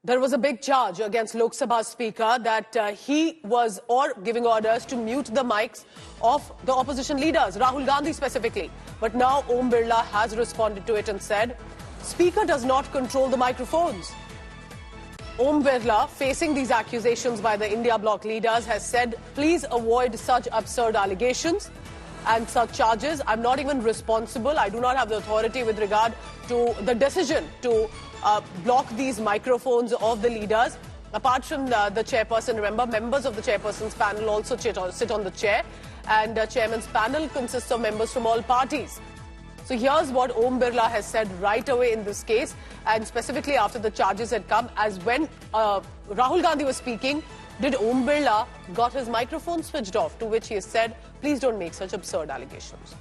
There was a big charge against Lok Sabha Speaker that he was giving orders to mute the mics of the opposition leaders, Rahul Gandhi specifically. But now Om Birla has responded to it and said, Speaker does not control the microphones. Om Birla, facing these accusations by the India bloc leaders, has said, please avoid such absurd allegations and such charges. I'm not even responsible. I do not have the authority with regard to the decision to block these microphones of the leaders. Apart from the chairperson, remember, members of the chairperson's panel also sit on the chair, and chairman's panel consists of members from all parties. So here's what Om Birla has said right away in this case, and specifically after the charges had come, as when Rahul Gandhi was speaking, did Om Birla got his microphone switched off, to which he has said, please don't make such absurd allegations.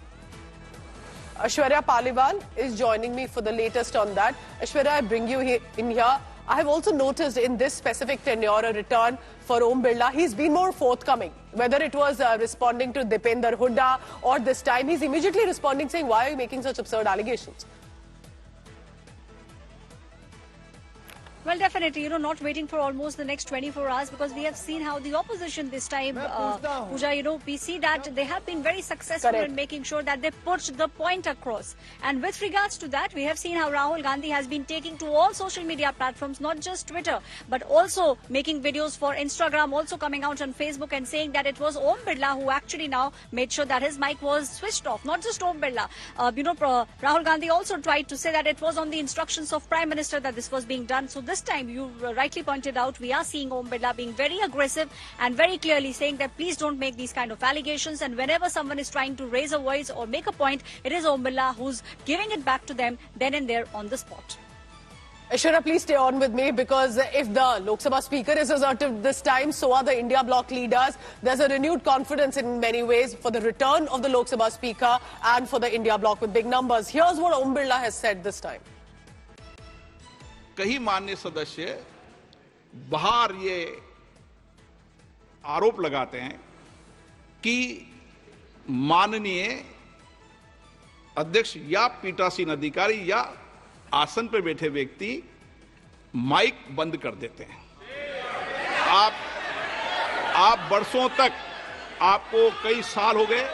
Aishwarya Paliwal is joining me for the latest on that. Aishwarya, I bring you in here. I have also noticed in this specific tenure a return for Om Birla. He's been more forthcoming. Whether it was responding to Dipender Hooda or this time, he's immediately responding saying, why are you making such absurd allegations? Well, definitely, not waiting for almost the next 24 hours, because we have seen how the opposition this time, Pooja, we see that they have been very successful in making sure that they put the point across. And with regards to that, we have seen how Rahul Gandhi has been taking to all social media platforms, not just Twitter, but also making videos for Instagram, also coming out on Facebook and saying that it was Om Birla who actually now made sure that his mic was switched off. Not just Om Birla. Rahul Gandhi also tried to say that it was on the instructions of Prime Minister that this was being done. So this time, you rightly pointed out, we are seeing Om Birla being very aggressive and very clearly saying that please don't make these kind of allegations, and whenever someone is trying to raise a voice or make a point, it is Om Birla who's giving it back to them then and there on the spot. Aishwarya, please stay on with me, because if the Lok Sabha Speaker is assertive this time, so are the India bloc leaders. There's a renewed confidence in many ways for the return of the Lok Sabha Speaker and for the India bloc with big numbers. Here's what Om Birla has said this time. कई माननीय सदस्य बाहर ये आरोप लगाते हैं कि माननीय अध्यक्ष या पीठासीन अधिकारी या आसन पर बैठे व्यक्ति माइक बंद कर देते हैं। आप वर्षों तक, आपको कई साल हो गए,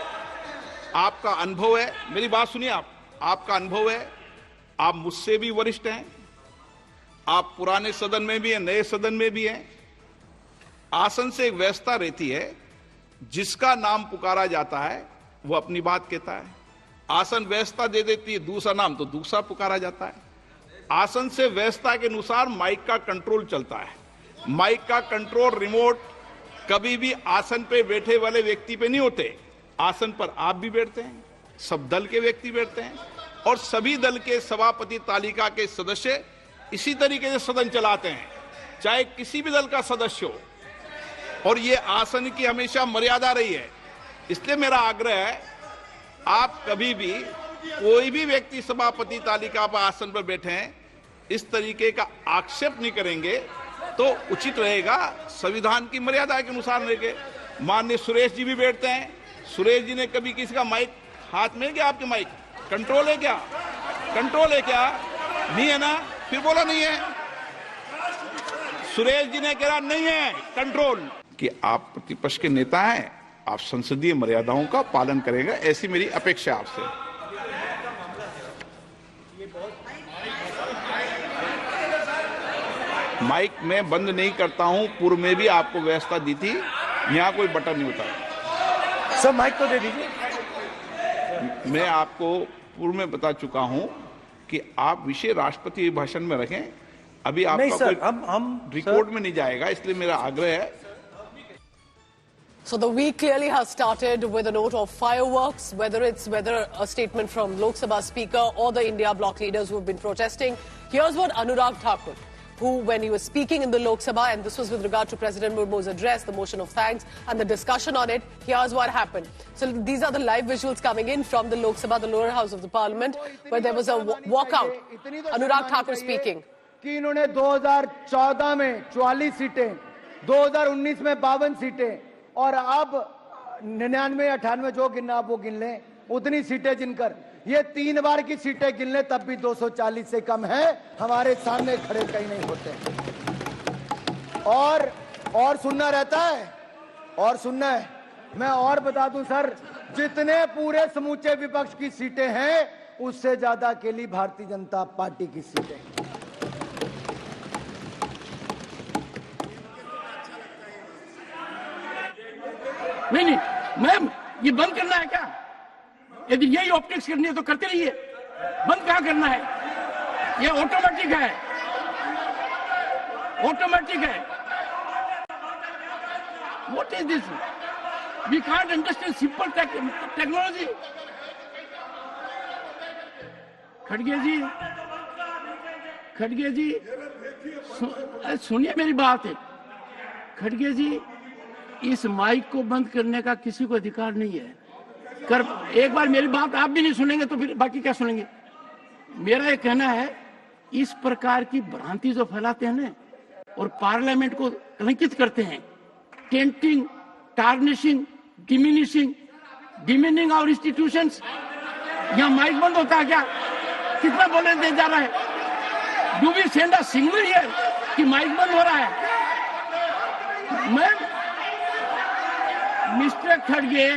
आपका अनुभव है, मेरी बात सुनिए, आपका अनुभव है, आप मुझसे भी वरिष्ठ हैं, आप पुराने सदन में भी हैं, नए सदन में भी हैं। आसन से एक व्यवस्था रहती है, जिसका नाम पुकारा जाता है वो अपनी बात कहता है। आसन व्यवस्था दे देती है दूसरा नाम, तो दूसरा पुकारा जाता है। आसन से व्यवस्था के अनुसार माइक का कंट्रोल चलता है। माइक का कंट्रोल रिमोट कभी भी आसन पे बैठे वाले व्यक्ति पे नहीं होते। आसन पर आप भी बैठते हैं, सब दल के व्यक्ति बैठते हैं, और सभी दल के सभापति तालिका के सदस्य इसी तरीके से सदन चलाते हैं, चाहे किसी भी दल का सदस्य हो। और ये आसन की हमेशा मर्यादा रही है। इसलिए मेरा आग्रह है, आप कभी भी कोई भी व्यक्ति सभापति तालिका पर आसन पर बैठे हैं, इस तरीके का आक्षेप नहीं करेंगे तो उचित रहेगा। संविधान की मर्यादा के अनुसार रहेंगे। माननीय सुरेश जी भी बैठते हैं। सुरेश जी ने कभी किसी का माइक हाथ में है क्या? आपके माइक कंट्रोल है क्या? कंट्रोल है क्या? नहीं है ना? फिर बोला नहीं है। सुरेश जी ने कहा नहीं है कंट्रोल। कि आप प्रतिपक्ष के नेता हैं, आप संसदीय मर्यादाओं का पालन करेंगे, ऐसी मेरी अपेक्षा आपसे। माइक मैं बंद नहीं करता हूं, पूर्व में भी आपको व्यवस्था दी थी, यहां कोई बटन नहीं होता। सर माइक तो दे दीजिए। मैं आपको पूर्व में बता चुका हूं कि आप विषय राष्ट्रपति भाषण में रखें। अभी आपका सर, कोई हम रिकॉर्ड में नहीं जाएगा, इसलिए मेरा आग्रह है। So the week clearly has started with a note of fireworks, whether a statement from Lok Sabha Speaker or the India bloc leaders who have been protesting. Here's what Anurag Thakur, who, when he was speaking in the Lok Sabha, and this was with regard to President Murmu's address, the motion of thanks and the discussion on it, here's what happened. So these are the live visuals coming in from the Lok Sabha, the lower house of the parliament, where there was a walkout. Anurag Thakur speaking. कि इन्होंने 2014 में 44 सीटें, 2019 में 52 सीटें, और अब 99, 98 जो गिनना आप वो गिन लें, उतनी सीटें जिनकर ये 3 बार की सीटें गिन ले तब भी 240 से कम है। हमारे सामने खड़े कहीं नहीं होते। और सुनना रहता है, और सुनना है। मैं और बता दूं सर, जितने पूरे समूचे विपक्ष की सीटें हैं उससे ज्यादा अकेली भारतीय जनता पार्टी की सीटें। नहीं मैम, ये बंद करना है क्या? यदि यही ऑप्टिक्स करनी है तो करते रहिए, बंद कहाँ करना है? ये ऑटोमेटिक है, ऑटोमेटिक है। What is this? We can't understand simple technology. खड़गे जी सुनिए मेरी बात है। खड़गे जी, इस माइक को बंद करने का किसी को अधिकार नहीं है। एक बार मेरी बात आप भी नहीं सुनेंगे तो फिर बाकी क्या सुनेंगे? मेरा ये कहना है, इस प्रकार की भ्रांति जो फैलाते हैं ना और पार्लियामेंट को कलंकित करते हैं, tainting, tarnishing, demeaning our institutions. यहाँ माइक बंद होता है क्या? कितना बोलने दे जा रहा है? Do we send a signal here कि माइक बंद हो रहा है? मैम, मिस्टर खड़गे,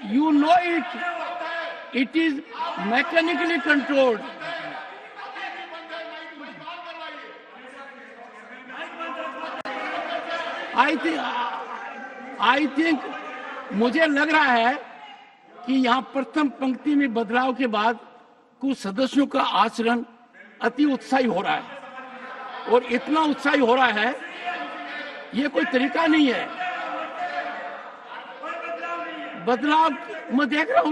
you know it is mechanically controlled. I think मुझे लग रहा है कि यहाँ प्रथम पंक्ति में बदलाव के बाद कुछ सदस्यों का आचरण अति उत्साही हो रहा है, और इतना उत्साही हो रहा है, ये कोई तरीका नहीं है। बदलाव मैं देख रहा हूं,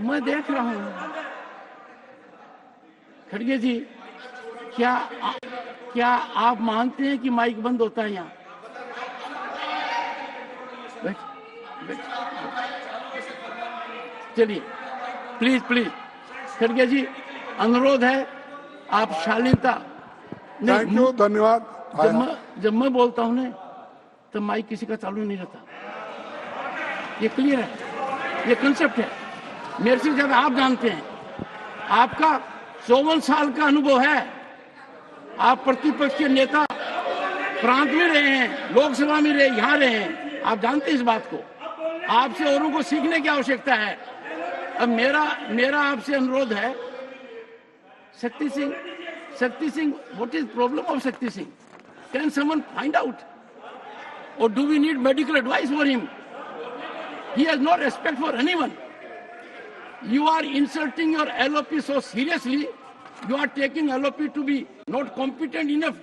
मैं देख रहा हूं। खड़गे जी, क्या आप मानते हैं कि माइक बंद होता है यहाँ? चलिए प्लीज खड़गे जी, अनुरोध है, आप शालीनता। थैंक यू, धन्यवाद। जब मैं बोलता हूं ना तो माइक किसी का चालू नहीं रहता। ये क्लियर है, ये कंसेप्ट है। मेरे से ज्यादा आप जानते हैं, आपका 54 साल का अनुभव है, आप प्रतिपक्ष के नेता प्रांत में रहे हैं, लोकसभा में रहे, यहाँ रहे हैं, आप जानते हैं इस बात को। आपसे औरों को सीखने की आवश्यकता है। अब मेरा आपसे अनुरोध है, Shakti Singh, what is problem of Shakti Singh? Can someone find out, और do we need medical advice for him? He has no respect for anyone. You are insulting your LOP so seriously. You are taking LOP to be not competent enough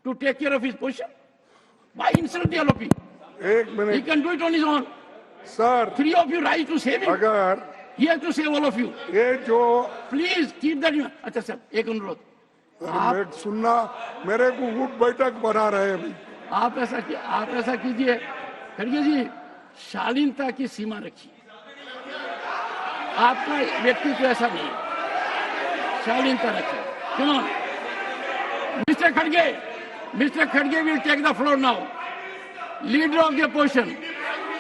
to take care of his position. Why insult the LOP? एक minute. He can do it on his own. Sir, 3 of you rise to save him. अगर He has to save all of you. ये जो Please keep that. अच्छा sir, एक अनुरोध, आप सुनना, मेरे को उठ बैठक बना रहे हैं अभी। आप ऐसा कीजिए खड़गे जी, शालीनता की सीमा रखिए। आपका व्यक्तित्व ऐसा नहीं है, शालीनता रखिए। क्यों? मिस्टर खड़गे will take the floor now, leader of the opposition.